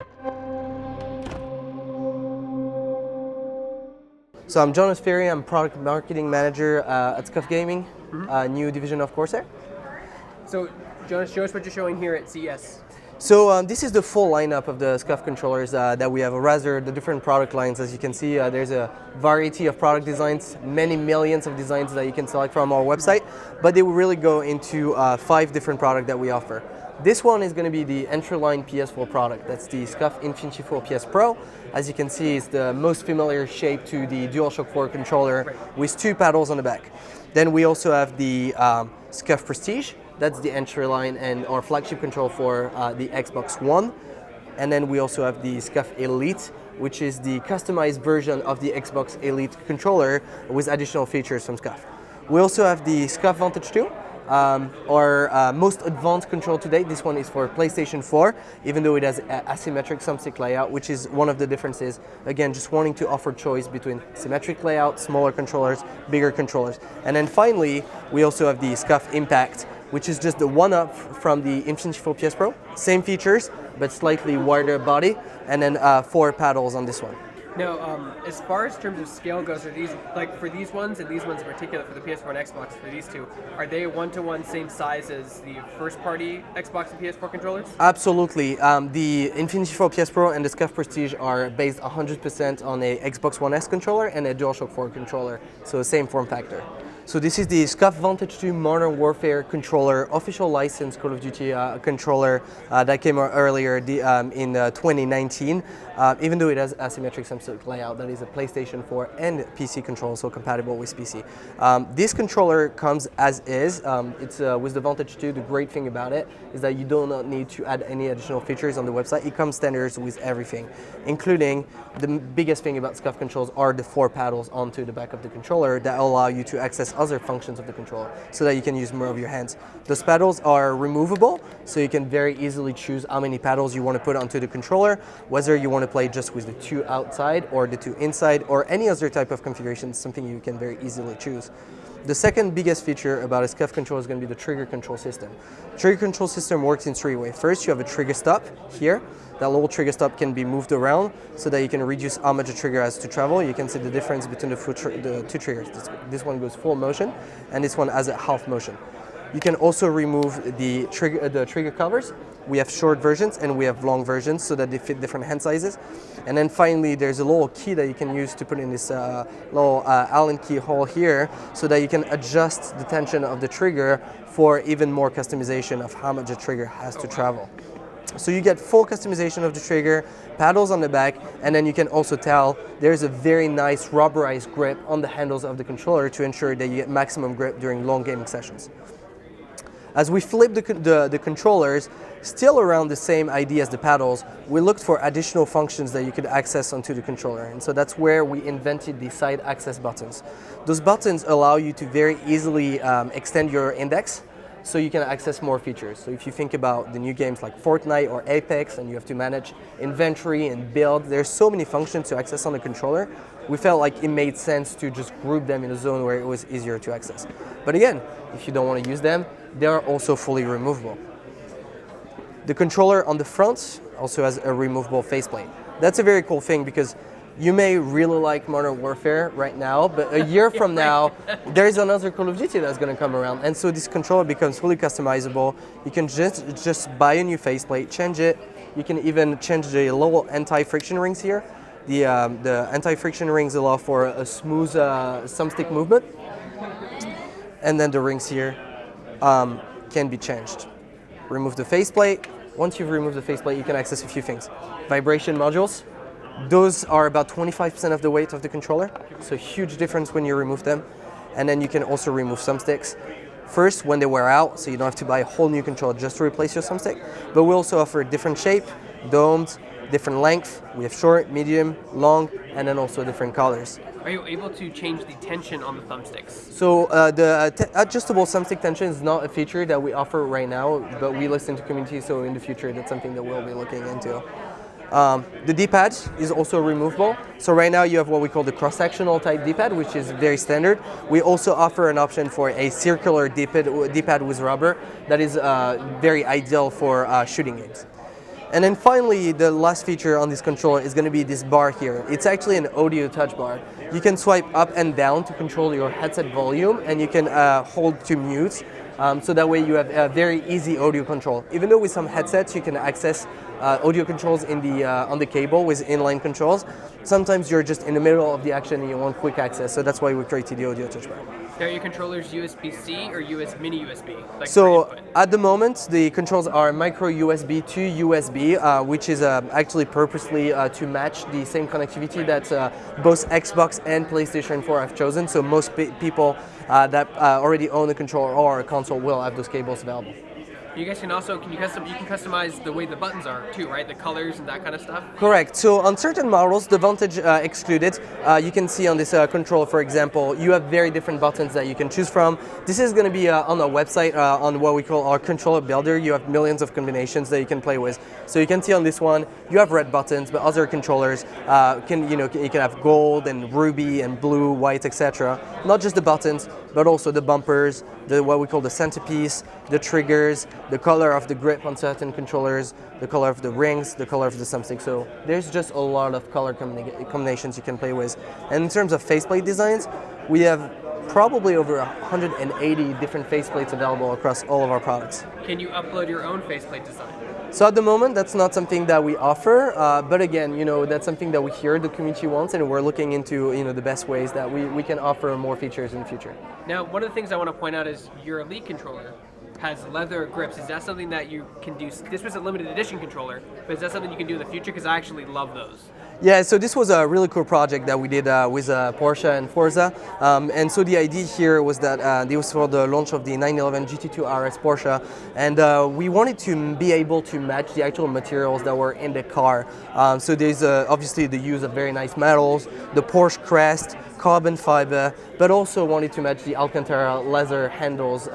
So I'm Jonas Ferry, I'm Product Marketing Manager at Scuff Gaming, a new division of Corsair. So Jonas, show us what you're showing here at CES. So this is the full lineup of the Scuff controllers that we have, or rather the different product lines. As you can see, there's a variety of product designs, many millions of designs that you can select from our website, but they will really go into 5 different products that we offer. This one is going to be the entry-line PS4 product. That's the Scuff Infinity 4 PS Pro. As you can see, it's the most familiar shape to the DualShock 4 controller with 2 paddles on the back. Then we also have the Scuff Prestige. That's the entry line and our flagship control for the Xbox One. And then we also have the Scuff Elite, which is the customized version of the Xbox Elite controller with additional features from Scuff. We also have the Scuff Vantage 2. Our most advanced control to date. This one is for PlayStation 4, even though it has asymmetric thumbstick layout, which is one of the differences. Again, just wanting to offer choice between symmetric layout, smaller controllers, bigger controllers. And then finally, we also have the Scuff Impact, which is just the one-up from the Infinity 4 PS Pro. Same features, but slightly wider body, and then 4 paddles on this one. Now, as far as terms of scale goes, are these, like for these ones and these ones in particular, for the PS4 and Xbox, for these two, are they one-to-one same size as the first-party Xbox and PS4 controllers? Absolutely. The Infinity 4 PS Pro and the Scuff Prestige are based 100% on a Xbox One S controller and a DualShock 4 controller, so same form factor. So this is the Scuff Vantage 2 Modern Warfare controller, official licensed Call of Duty controller that came out earlier in 2019. Even though it has asymmetric thumbstick layout, that is a PlayStation 4 and PC controller, so compatible with PC. This controller comes as is. It's with the Vantage 2. The great thing about it is that you do not need to add any additional features on the website. It comes standard with everything, including the biggest thing about Scuff controls are the 4 paddles onto the back of the controller that allow you to access other functions of the controller so that you can use more of your hands. Those paddles are removable, so you can very easily choose how many paddles you want to put onto the controller, whether you want to play just with the 2 outside or the 2 inside or any other type of configuration, something you can very easily choose. The second biggest feature about a Scuff controller is going to be the trigger control system. Trigger control system works in 3 ways. First, you have a trigger stop here. That little trigger stop can be moved around so that you can reduce how much the trigger has to travel. You can see the difference between the 2 triggers. This one goes full motion, and this one has a half motion. You can also remove the trigger covers. We have short versions and we have long versions so that they fit different hand sizes. And then finally, there's a little key that you can use to put in this little Allen key hole here so that you can adjust the tension of the trigger for even more customization of how much the trigger has to travel. So you get full customization of the trigger, paddles on the back, and then you can also tell there's a very nice rubberized grip on the handles of the controller to ensure that you get maximum grip during long gaming sessions. As we flip the controllers, still around the same idea as the paddles, we looked for additional functions that you could access onto the controller. And so that's where we invented the side access buttons. Those buttons allow you to very easily extend your index so you can access more features. So if you think about the new games like Fortnite or Apex and you have to manage inventory and build, there's so many functions to access on the controller. We felt like it made sense to just group them in a zone where it was easier to access. But again, if you don't want to use them, they are also fully removable. The controller on the front also has a removable faceplate. That's a very cool thing because you may really like Modern Warfare right now, but a year from now, there's another Call of Duty that's going to come around. And so this controller becomes fully customizable. You can just buy a new faceplate, change it. You can even change the little anti-friction rings here. The anti-friction rings allow for a smooth thumbstick movement. And then the rings here can be changed. Remove the faceplate. Once you've removed the faceplate, you can access a few things. Vibration modules. Those are about 25% of the weight of the controller, so huge difference when you remove them. And then you can also remove thumbsticks. First, when they wear out, so you don't have to buy a whole new controller just to replace your thumbstick. But we also offer different shape, domed, different length. We have short, medium, long, and then also different colors. Are you able to change the tension on the thumbsticks? So the adjustable thumbstick tension is not a feature that we offer right now, but we listen to community, so in the future that's something that we'll be looking into. The D-pad is also removable. So right now you have what we call the cross-sectional type D-pad, which is very standard. We also offer an option for a circular D-pad with rubber that is very ideal for shooting games. And then finally, the last feature on this controller is going to be this bar here. It's actually an audio touch bar. You can swipe up and down to control your headset volume, and you can hold to mute. So that way you have a very easy audio control. Even though with some headsets you can access audio controls in the on the cable with inline controls, sometimes you're just in the middle of the action and you want quick access. So that's why we created the audio touch bar. Are your controllers USB-C or mini USB? Like so at the moment, the controls are micro USB to USB, which is actually purposely to match the same connectivity that both Xbox and PlayStation 4 have chosen. So most people that already own a controller or a console will have those cables available. You guys can also you can customize the way the buttons are too, right? The colors and that kind of stuff. Correct. So on certain models, the Vantage excluded, you can see on this controller, for example, you have very different buttons that you can choose from. This is going to be on our website on what we call our controller builder. You have millions of combinations that you can play with. So you can see on this one, you have red buttons, but other controllers you can have gold and ruby and blue, white, etc. Not just the buttons, but also the bumpers, what we call the centerpiece, the triggers, the color of the grip on certain controllers, the color of the rings, the color of the thumbstick. So there's just a lot of color combinations you can play with. And in terms of faceplate designs, we have probably over 180 different faceplates available across all of our products. Can you upload your own faceplate design? So at the moment, that's not something that we offer, but again, that's something that we hear the community wants, and we're looking into the best ways that we can offer more features in the future. Now, one of the things I want to point out is your Elite controller has leather grips. Is that something that you can do? This was a limited edition controller, but is that something you can do in the future? Because I actually love those. Yeah, so this was a really cool project that we did with Porsche and Forza. And so the idea here was that it was for the launch of the 911 GT2 RS Porsche. And we wanted to be able to match the actual materials that were in the car. So there's obviously the use of very nice metals, the Porsche crest, carbon fiber, but also wanted to match the Alcantara leather handles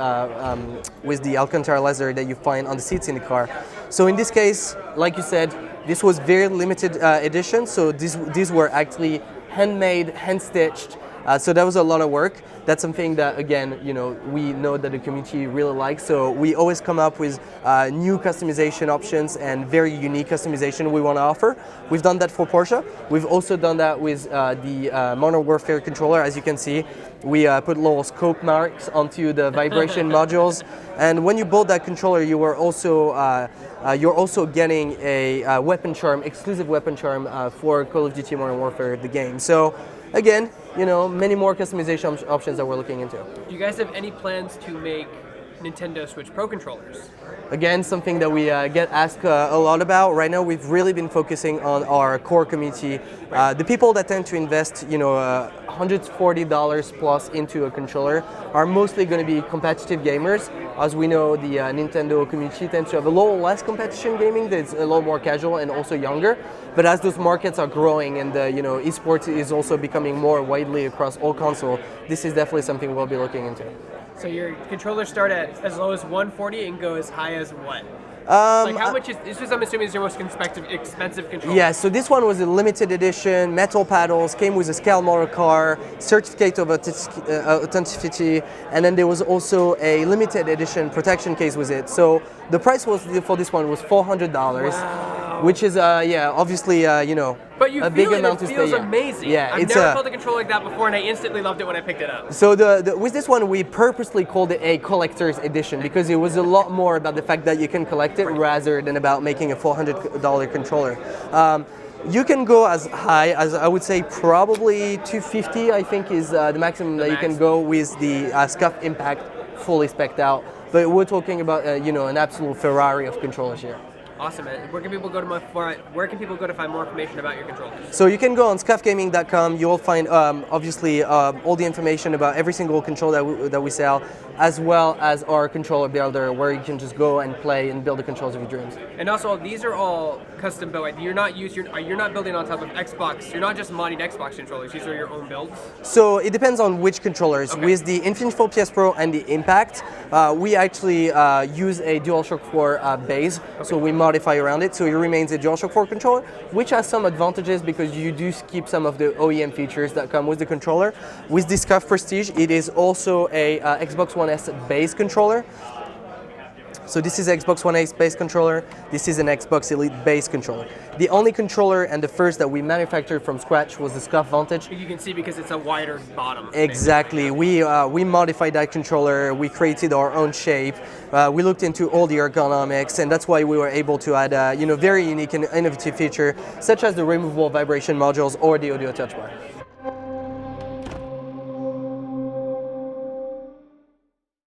with the Alcantara leather that you find on the seats in the car. So in this case, like you said, this was very limited edition, so these were actually handmade, hand-stitched, so that was a lot of work. That's something that, again, we know that the community really likes, so we always come up with new customization options and very unique customization we want to offer. We've done that for Porsche. We've also done that with the Modern Warfare controller. As you can see, we put little scope marks onto the vibration modules, and when you bought that controller, you were also you're also getting a weapon charm, exclusive weapon charm for Call of Duty Modern Warfare, the game. So again, many more customization options that we're looking into. Do you guys have any plans to make Nintendo Switch Pro controllers? Again, something that we get asked a lot about. Right now, we've really been focusing on our core community. The people that tend to invest, $140 plus into a controller are mostly going to be competitive gamers. As we know, the Nintendo community tends to have a little less competition gaming. That's a little more casual and also younger. But as those markets are growing and esports is also becoming more widely across all consoles, this is definitely something we'll be looking into. So your controllers start at as low as $140 and go as high as what? Like how much is this? I'm assuming is your most expensive controller. Yeah, so this one was a limited edition, metal paddles, came with a scale motor car, certificate of authenticity, and then there was also a limited edition protection case with it. So the price for this one was $400, wow. Which is obviously but you a feel big it, amount it to feels spend. amazing. Yeah, I've never felt a controller like that before, and I instantly loved it when I picked it up. So with this one, we purposely called it a collector's edition because it was a lot more about the fact that you can collect it rather than about making a $400 controller. You can go as high as, I would say, probably $250, I think is the maximum that you can go with the Scuff Impact fully spec'd out. But we're talking about an absolute Ferrari of controllers here. Awesome, man. Where can people go to find more information about your controllers? So you can go on scuffgaming.com. You will find obviously all the information about every single controller that we sell, as well as our controller builder, where you can just go and play and build the controls of your dreams. And also, these are all custom built. You're not building on top of Xbox. You're not just modding Xbox controllers. These are your own builds. So it depends on which controllers. Okay. With the Infinity 4 PS Pro and the Impact, we actually use a DualShock 4 base. Okay. So we modify around it, so it remains a DualShock 4 controller, which has some advantages because you do keep some of the OEM features that come with the controller. With the Scuff Prestige, it is also a Xbox One S base controller. So this is Xbox One X base controller. This is an Xbox Elite base controller. The only controller and the first that we manufactured from scratch was the Scuff Vantage. You can see because it's a wider bottom. Exactly. We modified that controller. We created our own shape. We looked into all the ergonomics, and that's why we were able to add very unique and innovative feature, such as the removable vibration modules or the audio touch bar.